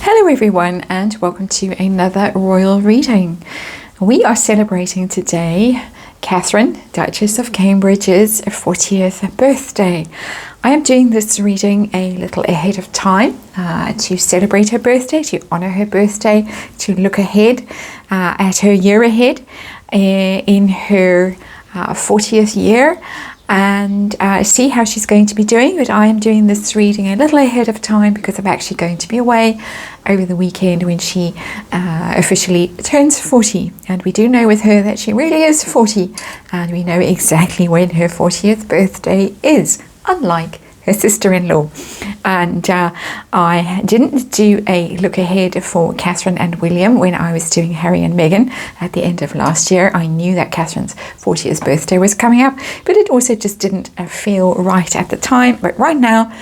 Hello everyone and welcome to another royal reading. We are celebrating today Catherine, Duchess of Cambridge's 40th birthday. I am doing this reading a little ahead of time to celebrate her birthday, to honor her birthday, to look ahead at her year ahead in her 40th year and see how she's going to be doing. But I am doing this reading a little ahead of time because I'm actually going to be away over the weekend when she officially turns 40. And we do know with her that she really is 40, and we know exactly when her 40th birthday is, unlike her sister-in-law. And I didn't do a look ahead for Catherine and William when I was doing Harry and Meghan at the end of last year. I knew that Catherine's 40th birthday was coming up, but it also just didn't feel right at the time. But right now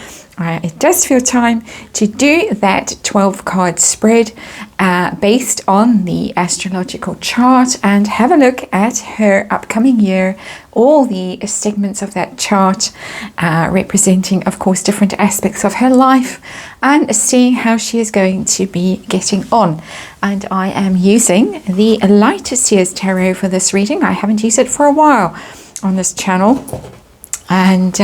it does feel time to do that 12 card spread based on the astrological chart and have a look at her upcoming year, all the segments of that chart representing, of course, different aspects of her life, and seeing how she is going to be getting on. And I am using the Light Seers Tarot for this reading. I haven't used it for a while on this channel. And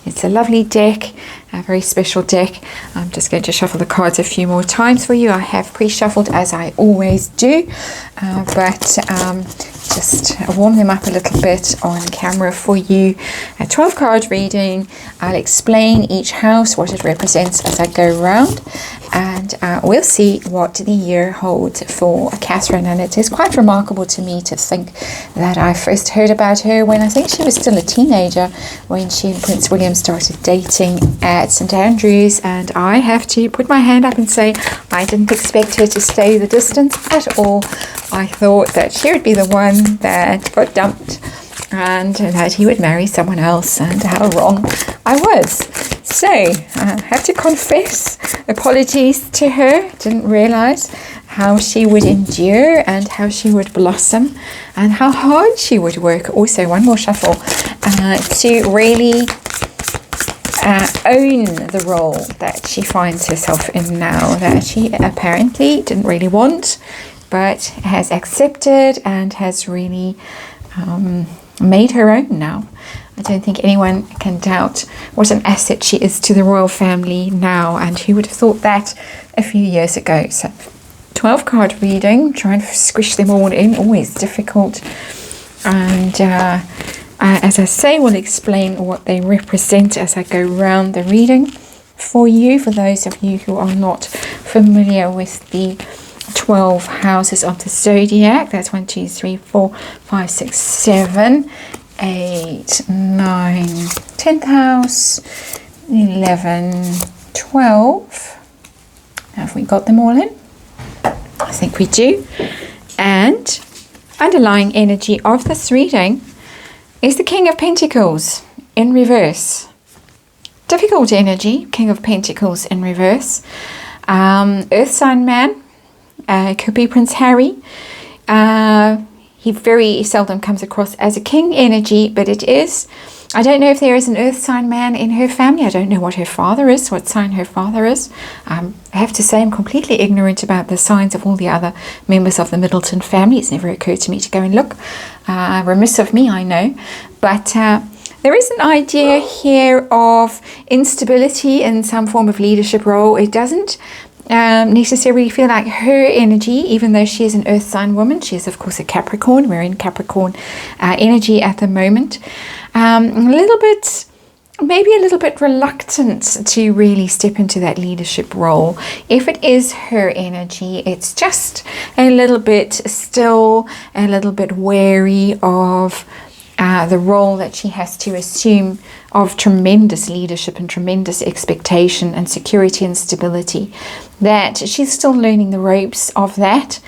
it's a lovely deck, a very special deck. I'm just going to shuffle the cards a few more times for you. I have pre-shuffled as I always do, but just warm them up a little bit on camera for you. A 12 card reading. I'll explain each house, what it represents as I go around, and we'll see what the year holds for Catherine. And it is quite remarkable to me to think that I first heard about her when I think she was still a teenager, when she and Prince William started dating at St Andrews. And I have to put my hand up and say I didn't expect her to stay the distance at all. I thought that she would be the one that got dumped and that he would marry someone else, and how wrong I was. So I have to confess, apologies to her. Didn't realize how she would endure and how she would blossom and how hard she would work. Also, one more shuffle to really own the role that she finds herself in now, that she apparently didn't really want, but has accepted and has really made her own now. I don't think anyone can doubt what an asset she is to the royal family now, and who would have thought that a few years ago. So 12 card reading, trying to squish them all in, always difficult. And as I say, we'll explain what they represent as I go around the reading for you, for those of you who are not familiar with the 12 houses of the zodiac. That's 1, 2, 3, 4, 5, 6, 7, 8, 9, 10th house, 11, 12. Have we got them all in? I think we do. And underlying energy of this reading is the King of Pentacles in reverse. Difficult energy, King of Pentacles in reverse. Earth sign man. It could be Prince Harry. He very seldom comes across as a king energy, but it is. I don't know if there is an earth sign man in her family. I don't know what her father is, what sign her father is. I have to say I'm completely ignorant about the signs of all the other members of the Middleton family. It's never occurred to me to go and look. Remiss of me, I know. But there is an idea here of instability in some form of leadership role. It doesn't necessarily feel like her energy, even though she is an earth sign woman. She is, of course, a Capricorn. We're in Capricorn energy at the moment. Maybe a little bit reluctant to really step into that leadership role. If it is her energy, it's just a little bit still, a little bit wary of the role that she has to assume of tremendous leadership and tremendous expectation and security and stability, that she's still learning the ropes of that.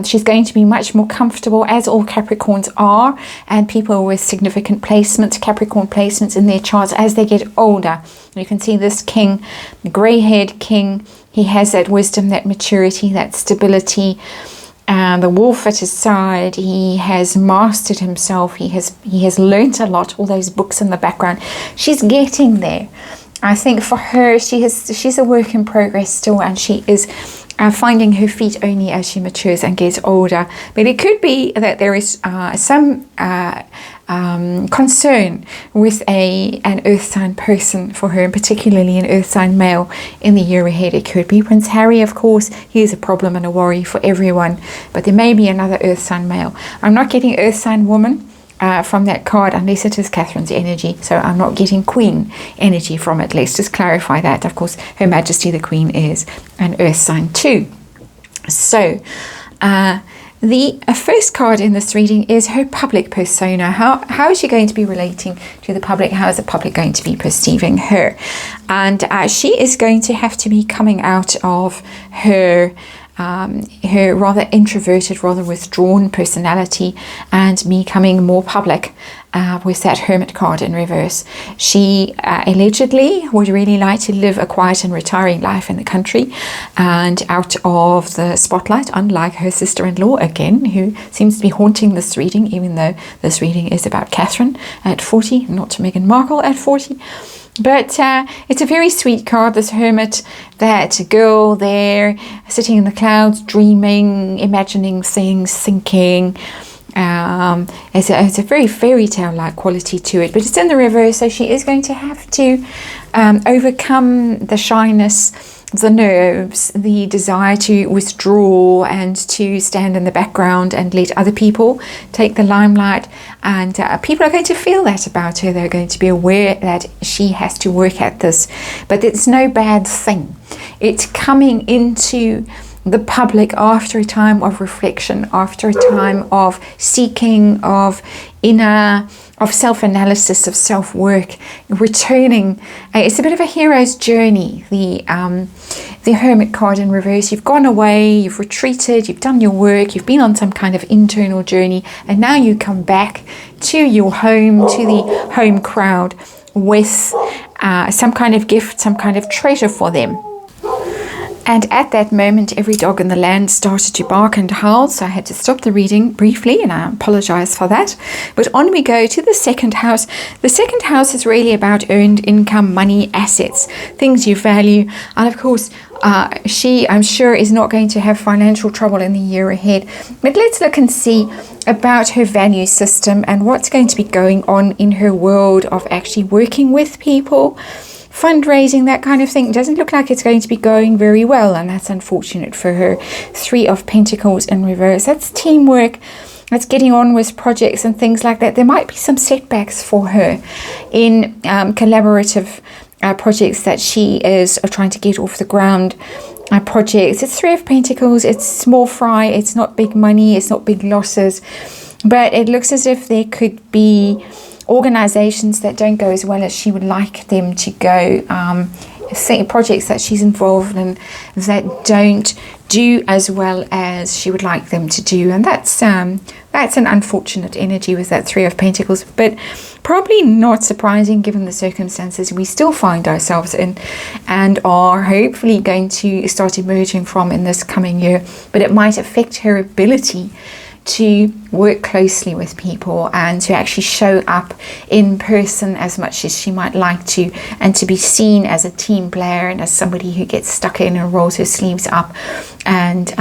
She's going to be much more comfortable, as all Capricorns are, and people with significant placements, Capricorn placements in their charts as they get older. You can see this king, the grey-haired king, he has that wisdom, that maturity, that stability, the wolf at his side. He has mastered himself. He has learnt a lot. All those books in the background. She's getting there. I think for her, she's a work in progress still, and she is finding her feet only as she matures and gets older. But it could be that there is some concern with an earth sign person for her, and particularly an earth sign male in the year ahead. It could be Prince Harry, of course. He is a problem and a worry for everyone, but there may be another earth sign male. I'm not getting earth sign woman from that card, unless it is Catherine's energy, so I'm not getting Queen energy from it. Let's just clarify that. Of course, Her Majesty the Queen is an earth sign too. So the first card in this reading is her public persona. How is she going to be relating to the public? How is the public going to be perceiving her? And she is going to have to be coming out of her rather introverted, rather withdrawn personality and becoming more public with that Hermit card in reverse. She allegedly would really like to live a quiet and retiring life in the country and out of the spotlight, unlike her sister-in-law again, who seems to be haunting this reading, even though this reading is about Catherine at 40, not Meghan Markle at 40. But it's a very sweet card, this Hermit, that girl there sitting in the clouds, dreaming, imagining things, thinking. It's a very fairy tale-like quality to it, but it's in the reverse, so she is going to have to overcome the shyness, the nerves, the desire to withdraw and to stand in the background and let other people take the limelight. And people are going to feel that about her. They're going to be aware that she has to work at this, but it's no bad thing. It's coming into the public after a time of reflection, after a time of seeking, of self-analysis, of self-work, returning. It's a bit of a hero's journey, the Hermit card in reverse. You've gone away, you've retreated, you've done your work, you've been on some kind of internal journey, and now you come back to your home, to the home crowd with some kind of gift, some kind of treasure for them. And at that moment, every dog in the land started to bark and howl, so I had to stop the reading briefly, and I apologize for that. But on we go to the second house. The second house is really about earned income, money, assets, things you value. And of course, she, I'm sure, is not going to have financial trouble in the year ahead. But let's look and see about her value system and what's going to be going on in her world of actually working with people. Fundraising, that kind of thing, doesn't look like it's going to be going very well, and that's unfortunate for her. 3 of Pentacles in reverse. That's teamwork. That's getting on with projects and things like that. There might be some setbacks for her in collaborative projects that she is trying to get off the ground. Projects. It's 3 of Pentacles. It's small fry. It's not big money. It's not big losses. But it looks as if there could be organizations that don't go as well as she would like them to go, projects that she's involved in that don't do as well as she would like them to do, and that's an unfortunate energy with that 3 of Pentacles, but probably not surprising given the circumstances we still find ourselves in and are hopefully going to start emerging from in this coming year. But it might affect her ability to work closely with people and to actually show up in person as much as she might like to, and to be seen as a team player and as somebody who gets stuck in and rolls her sleeves up and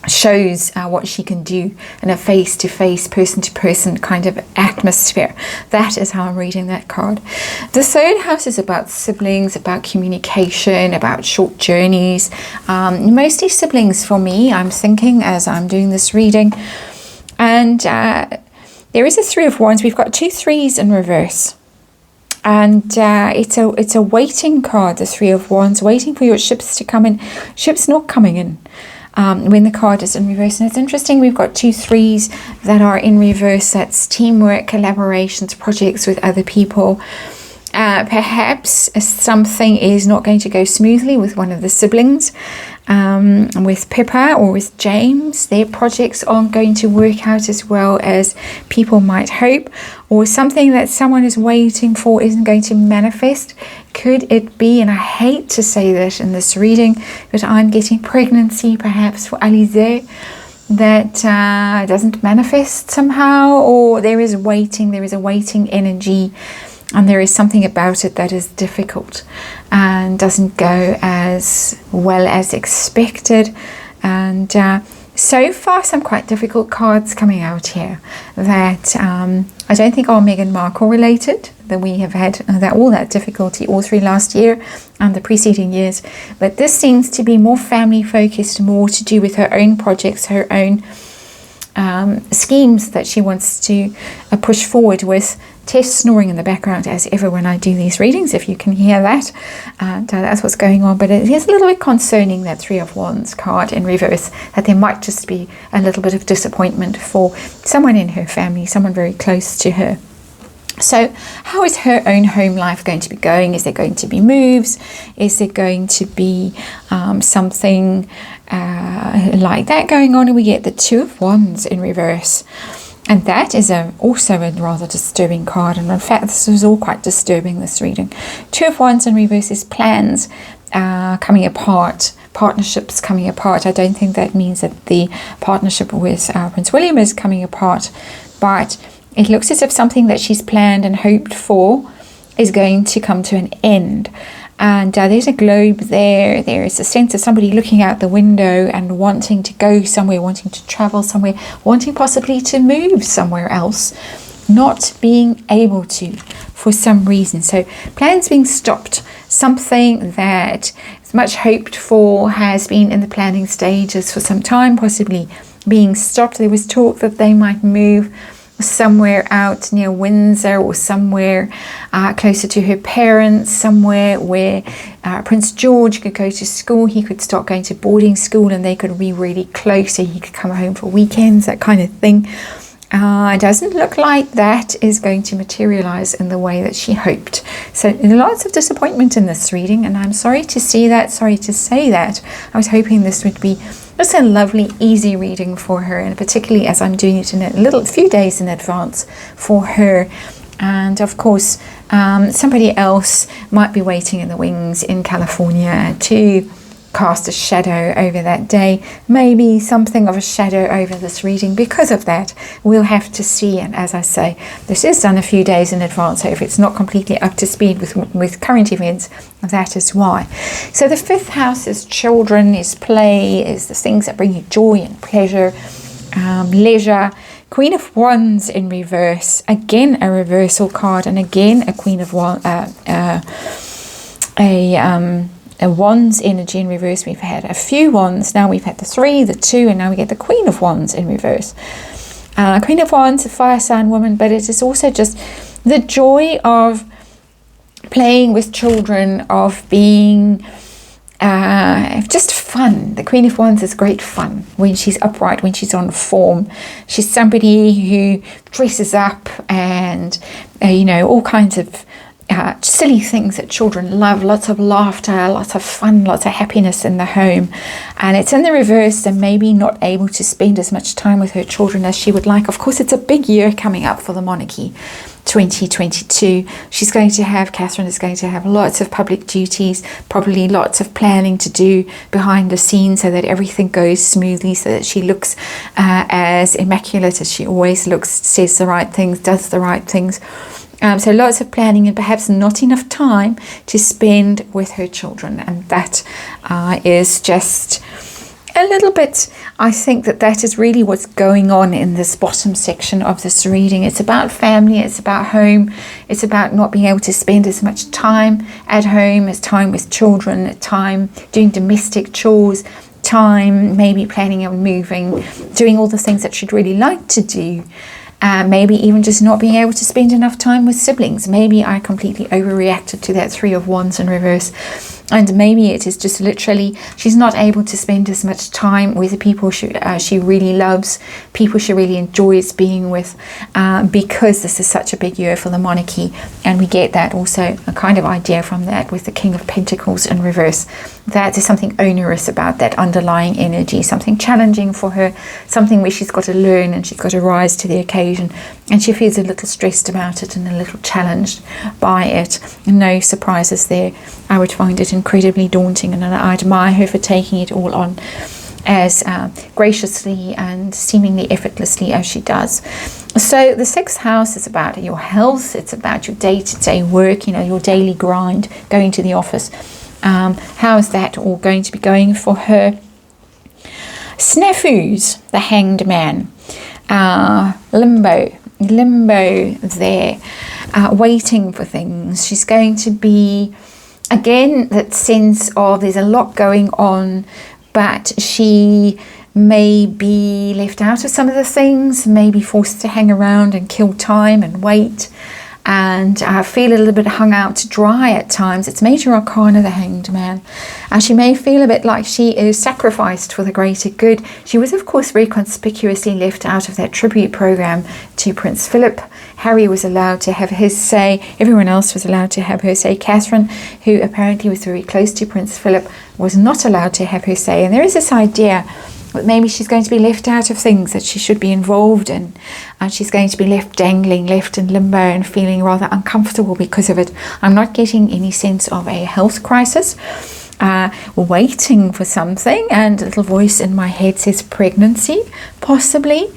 shows what she can do in a face-to-face, person-to-person kind of atmosphere. That is how I'm reading that card. The third house is about siblings, about communication, about short journeys, mostly siblings for me, I'm thinking, as I'm doing this reading. And there is a 3 of Wands. We've got 2 3s in reverse. And it's a waiting card, the 3 of Wands, waiting for your ships to come in. Ships not coming in when the card is in reverse. And it's interesting, we've got 2 3s that are in reverse. That's teamwork, collaborations, projects with other people. Perhaps something is not going to go smoothly with one of the siblings, with Pippa or with James. Their projects aren't going to work out as well as people might hope, or something that someone is waiting for isn't going to manifest. Could it be, and I hate to say that in this reading, but I'm getting pregnancy perhaps for Alizé, that doesn't manifest somehow, or there is a waiting energy and there is something about it that is difficult and doesn't go as well as expected. And so far, some quite difficult cards coming out here that I don't think are Meghan Markle related, that we have had all that difficulty all through last year and the preceding years. But this seems to be more family focused, more to do with her own projects, her own schemes that she wants to push forward with. Tess snoring in the background as ever when I do these readings, if you can hear that. That's what's going on. But it is a little bit concerning, that Three of Wands card in reverse, that there might just be a little bit of disappointment for someone in her family, someone very close to her. So how is her own home life going to be going? Is there going to be moves? Is there going to be something like that going on? And we get the Two of Wands in reverse. And that is also a rather disturbing card. And in fact, this is all quite disturbing, this reading. Two of Wands in reverse is plans coming apart, partnerships coming apart. I don't think that means that the partnership with Prince William is coming apart, but it looks as if something that she's planned and hoped for is going to come to an end. And there's a globe there. There is a sense of somebody looking out the window and wanting to go somewhere, wanting to travel somewhere, wanting possibly to move somewhere else, not being able to for some reason. So plans being stopped. Something that is much hoped for has been in the planning stages for some time, possibly being stopped. There was talk that they might move somewhere out near Windsor or somewhere closer to her parents, somewhere where Prince George could go to school. He could start going to boarding school and they could be really close, so he could come home for weekends, that kind of thing. It doesn't look like that is going to materialize in the way that she hoped. So lots of disappointment in this reading, and I'm sorry to see that, sorry to say that. I was hoping this would be just a lovely, easy reading for her, and particularly as I'm doing it in a few days in advance for her. And of course, somebody else might be waiting in the wings in California to cast a shadow over that day, maybe something of a shadow over this reading. Because of that, we'll have to see. And as I say, this is done a few days in advance, so if it's not completely up to speed with current events, that is why. So the fifth house is children, is play, is the things that bring you joy and pleasure, leisure. Queen of Wands in reverse, again a reversal card, and again a Queen of Wands, a Wands energy in reverse. We've had a few Wands, now we've had the 3, the 2, and now we get the Queen of Wands in reverse. Queen of Wands, a fire sign woman, but it is also just the joy of playing with children, of being just fun. The Queen of Wands is great fun when she's upright, when she's on form. She's somebody who dresses up and all kinds of silly things that children love, lots of laughter, lots of fun, lots of happiness in the home. And it's in the reverse, and maybe not able to spend as much time with her children as she would like. Of course, it's a big year coming up for the monarchy, 2022. Catherine is going to have lots of public duties, probably lots of planning to do behind the scenes so that everything goes smoothly, so that she looks as immaculate as she always looks, says the right things, does the right things. So lots of planning and perhaps not enough time to spend with her children. And that is just a little bit, I think that is really what's going on in this bottom section of this reading. It's about family, it's about home, it's about not being able to spend as much time at home as time with children, time doing domestic chores, time maybe planning on moving, doing all the things that she'd really like to do. Maybe even just not being able to spend enough time with siblings. Maybe I completely overreacted to that 3 of Wands in reverse. And maybe it is just literally she's not able to spend as much time with the people she really loves, people she really enjoys being with, because this is such a big year for the monarchy. And we get that also, a kind of idea from that with the King of Pentacles in reverse. That there's something onerous about that underlying energy, something challenging for her, something where she's got to learn and she's got to rise to the occasion. And she feels a little stressed about it and a little challenged by it. No surprises there. I would find it incredibly daunting, and I admire her for taking it all on. as graciously and seemingly effortlessly as she does. So the sixth house is about your health. It's about your day-to-day work, your daily grind, going to the office. How is that all going to be going for her? Snafus, the Hanged Man. Limbo there, waiting for things. She's going to be, again, that sense of there's a lot going on, but she may be left out of some of the things, may be forced to hang around and kill time and wait, and feel a little bit hung out to dry at times. It's Major Arcana, the Hanged Man. And she may feel a bit like she is sacrificed for the greater good. She was, of course, very conspicuously left out of that tribute program to Prince Philip. Harry was allowed to have his say. Everyone else was allowed to have her say. Catherine, who apparently was very close to Prince Philip, was not allowed to have her say. And there is this idea that maybe she's going to be left out of things that she should be involved in, and she's going to be left dangling, left in limbo and feeling rather uncomfortable because of it. I'm not getting any sense of a health crisis, waiting for something, and a little voice in my head says pregnancy, possibly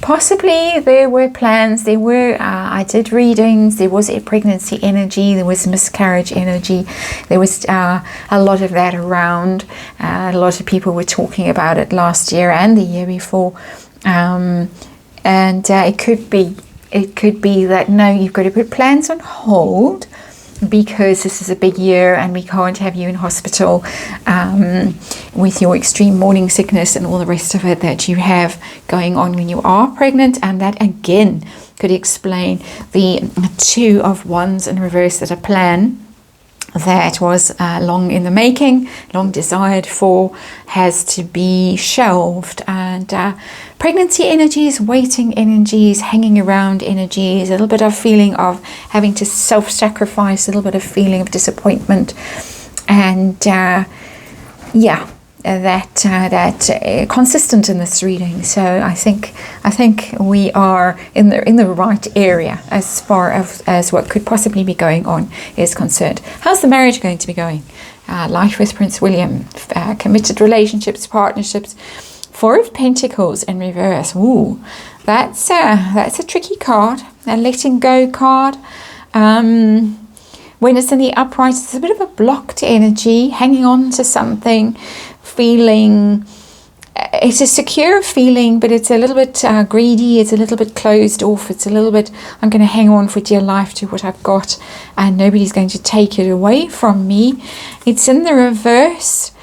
there were plans, I did readings, there was a pregnancy energy, there was miscarriage energy, there was a lot of that around. A lot of people were talking about it last year and the year before, and it could be that no, you've got to put plans on hold because this is a big year and we can't have you in hospital with your extreme morning sickness and all the rest of it that you have going on when you are pregnant. And that again could explain the Two of Wands in reverse, that a plan that was long in the making, long desired for, has to be shelved. And pregnancy energies, waiting energies, hanging around energies, a little bit of feeling of having to self-sacrifice, a little bit of feeling of disappointment, and that consistent in this reading. So I think we are in the right area as far as what could possibly be going on is concerned. How's the marriage going to be going? Life with Prince William, committed relationships, partnerships. Four of Pentacles in reverse. Ooh, that's a tricky card. A letting go card. When it's in the upright, it's a bit of a blocked energy, hanging on to something, feeling. It's a secure feeling, but it's a little bit greedy. It's a little bit closed off. It's a little bit, I'm going to hang on for dear life to what I've got, and nobody's going to take it away from me. It's in the reverse.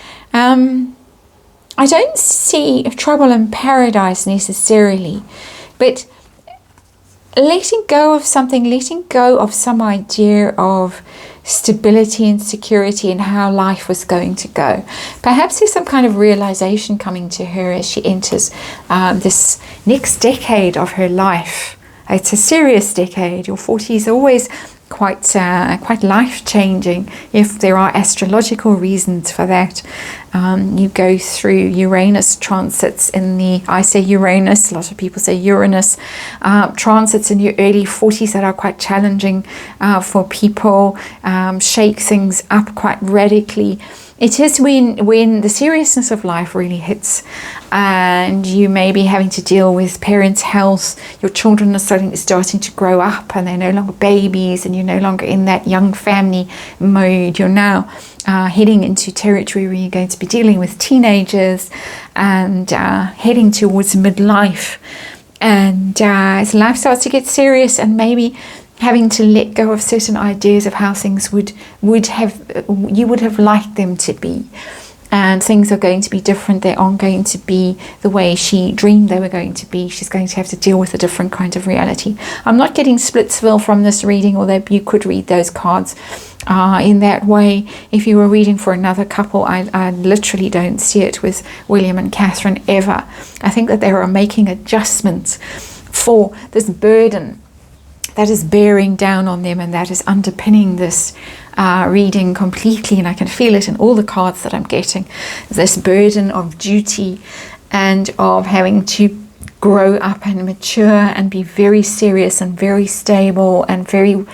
I don't see trouble in paradise necessarily, but letting go of something, letting go of some idea of stability and security and how life was going to go. Perhaps there's some kind of realization coming to her as she enters this next decade of her life. It's a serious decade. Your 40s are always quite life-changing if there are astrological reasons for that. You go through Uranus transits in the, I say Uranus, a lot of people say Uranus, transits in your early 40s that are quite challenging for people, shake things up quite radically. It is when the seriousness of life really hits, and you may be having to deal with parents' health. Your children are starting to grow up, and they're no longer babies, and you're no longer in that young family mode. You're now heading into territory where you're going to be dealing with teenagers and heading towards midlife. And as life starts to get serious, and maybe having to let go of certain ideas of how things would have liked them to be, and things are going to be different. They aren't going to be the way she dreamed they were going to be. She's going to have to deal with a different kind of reality. I'm not getting Splitsville from this reading, although you could read those cards in that way. If you were reading for another couple, I literally don't see it with William and Catherine ever. I think that they are making adjustments for this burden that is bearing down on them, and that is underpinning this reading completely. And I can feel it in all the cards that I'm getting, this burden of duty and of having to grow up and mature and be very serious and very stable and very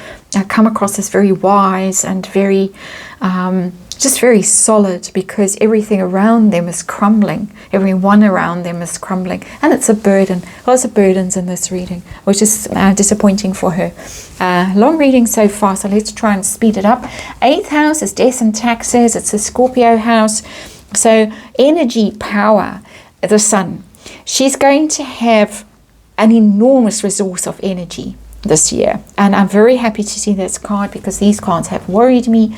come across as very wise and very just very solid, because everything around them is crumbling. Everyone around them is crumbling. And it's a burden. Lots of burdens in this reading, which is disappointing for her. Long reading so far, so let's try and speed it up. 8th house is death and taxes. It's a Scorpio house. So energy, power, the sun. She's going to have an enormous resource of energy this year. And I'm very happy to see this card, because these cards have worried me.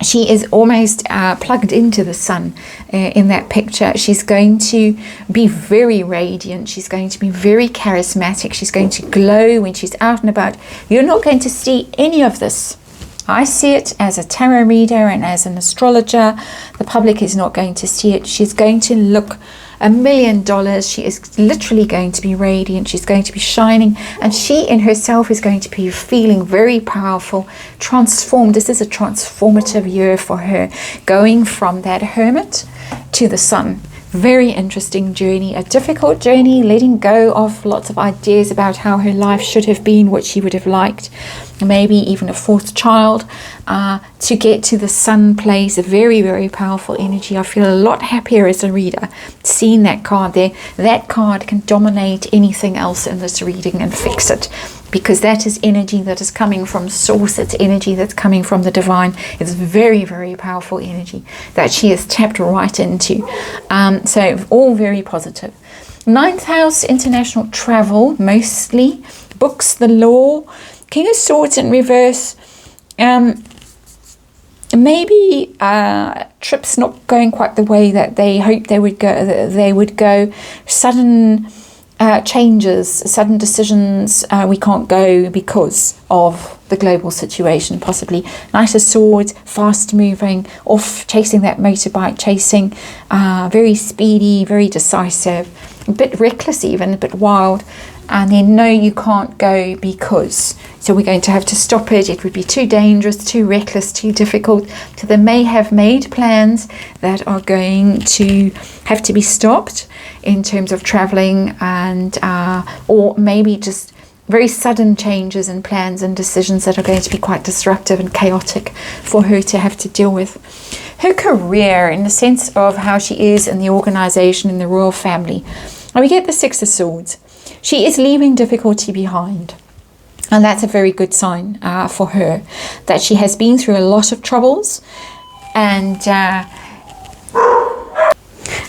She is almost plugged into the sun in that picture. She's going to be very radiant. She's going to be very charismatic. She's going to glow when she's out and about. You're not going to see any of this. I see it as a tarot reader and as an astrologer. The public is not going to see it. She's going to look $1 million. She is literally going to be radiant. She's going to be shining, and she in herself is going to be feeling very powerful, transformed. This is a transformative year for her, going from that hermit to the sun. Very interesting journey, a difficult journey, letting go of lots of ideas about how her life should have been, what she would have liked, maybe even a fourth child, to get to the sun place. A very, very powerful energy. I feel a lot happier as a reader seeing that card there. That card can dominate anything else in this reading and fix it, because that is energy that is coming from source. It's energy that's coming from the divine. It's very, very powerful energy that she has tapped right into. So all very positive. 9th house, international travel, mostly books, the law. King of Swords in reverse. Maybe trips not going quite the way that they hoped they would go. Sudden changes, sudden decisions. We can't go because of the global situation, possibly. Knight of Swords, fast moving, off chasing that motorbike, chasing, very speedy, very decisive, a bit reckless even, a bit wild. And then, no, you can't go because. So we're going to have to stop it. It would be too dangerous, too reckless, too difficult. So they may have made plans that are going to have to be stopped in terms of traveling, and or maybe just very sudden changes in plans and decisions that are going to be quite disruptive and chaotic for her to have to deal with. Her career, in the sense of how she is in the organization, in the royal family. And we get the 6 of Swords. She is leaving difficulty behind. And that's a very good sign for her, that she has been through a lot of troubles. And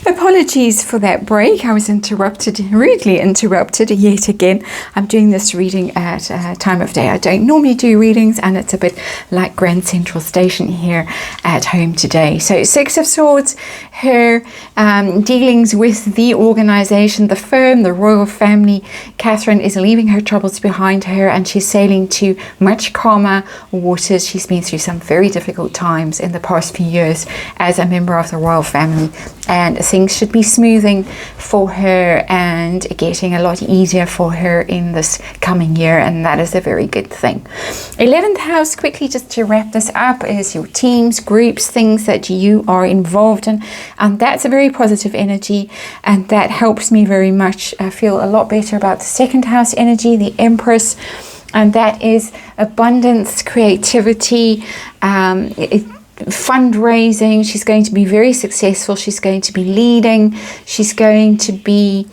apologies for that break. I was rudely interrupted yet again. I'm doing this reading at a time of day I don't normally do readings, and it's a bit like Grand Central Station here at home today. So 6 of Swords, her dealings with the organization, the firm, the royal family. Catherine is leaving her troubles behind her, and she's sailing to much calmer waters. She's been through some very difficult times in the past few years as a member of the royal family, and things should be smoothing for her and getting a lot easier for her in this coming year, and that is a very good thing. 11th house, quickly just to wrap this up, is your teams, groups, things that you are involved in, and that's a very positive energy, and that helps me very much. I feel a lot better about the 2nd house energy, the Empress, and that is abundance, creativity, fundraising. She's going to be very successful. She's going to be leading. She's going to be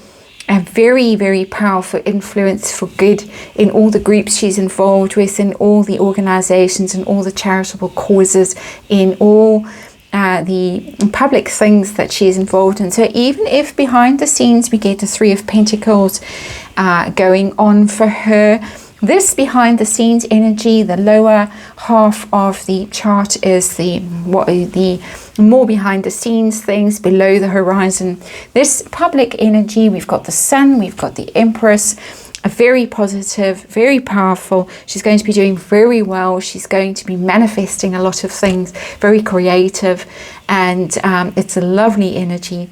a very, very powerful influence for good in all the groups she's involved with, in all the organizations, in all the charitable causes, in all the public things that she is involved in. So even if behind the scenes we get the 3 of Pentacles going on for her, this behind the scenes energy, the lower half of the chart, is the more behind the scenes things below the horizon. This public energy, we've got the Sun, we've got the Empress, a very positive, very powerful. She's going to be doing very well. She's going to be manifesting a lot of things, very creative, and it's a lovely energy.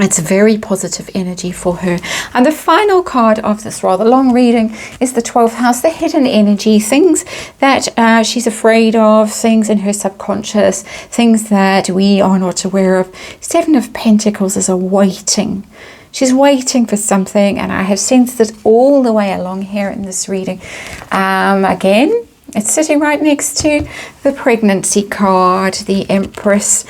It's a very positive energy for her. And the final card of this rather long reading is the 12th house, the hidden energy, things that she's afraid of, things in her subconscious, things that we are not aware of. 7 of Pentacles is a waiting. She's waiting for something, and I have sensed it all the way along here in this reading. Again, It's sitting right next to the pregnancy card, the Empress,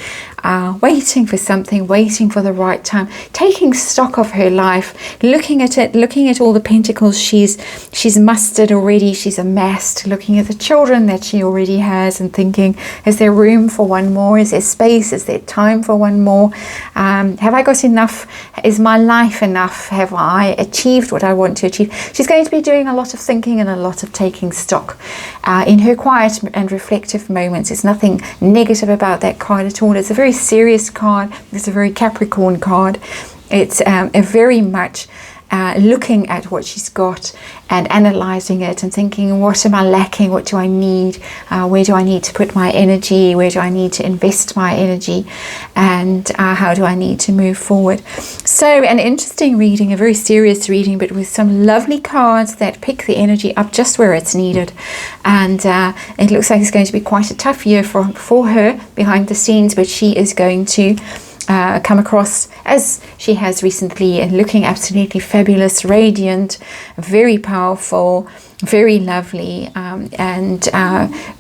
waiting for something, waiting for the right time, taking stock of her life, looking at it, looking at all the pentacles she's mustered already, she's amassed, looking at the children that she already has and thinking, is there room for one more? Is there space? Is there time for one more? Have I got enough? Is my life enough? Have I achieved what I want to achieve? She's going to be doing a lot of thinking and a lot of taking stock in her quiet and reflective moments. It's nothing negative about that card at all. It's a very serious card. It's a very Capricorn card. It's a very much looking at what she's got and analyzing it and thinking, what am I lacking? What do I need? Where do I need to put my energy? Where do I need to invest my energy? And how do I need to move forward? So an interesting reading, a very serious reading, but with some lovely cards that pick the energy up just where it's needed. And it looks like it's going to be quite a tough year for her behind the scenes, but she is going to come across, as she has recently, and looking absolutely fabulous, radiant, very powerful, very lovely, and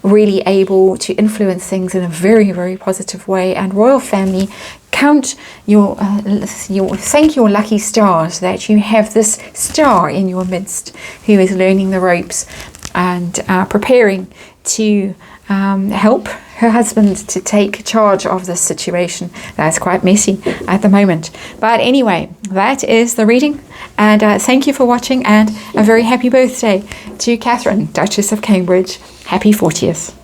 really able to influence things in a very, very positive way. And royal family, count thank your lucky stars that you have this star in your midst who is learning the ropes and preparing to help her husband to take charge of this situation. That's quite messy at the moment. But anyway, that is the reading. And thank you for watching, and a very happy birthday to Catherine, Duchess of Cambridge. Happy 40th.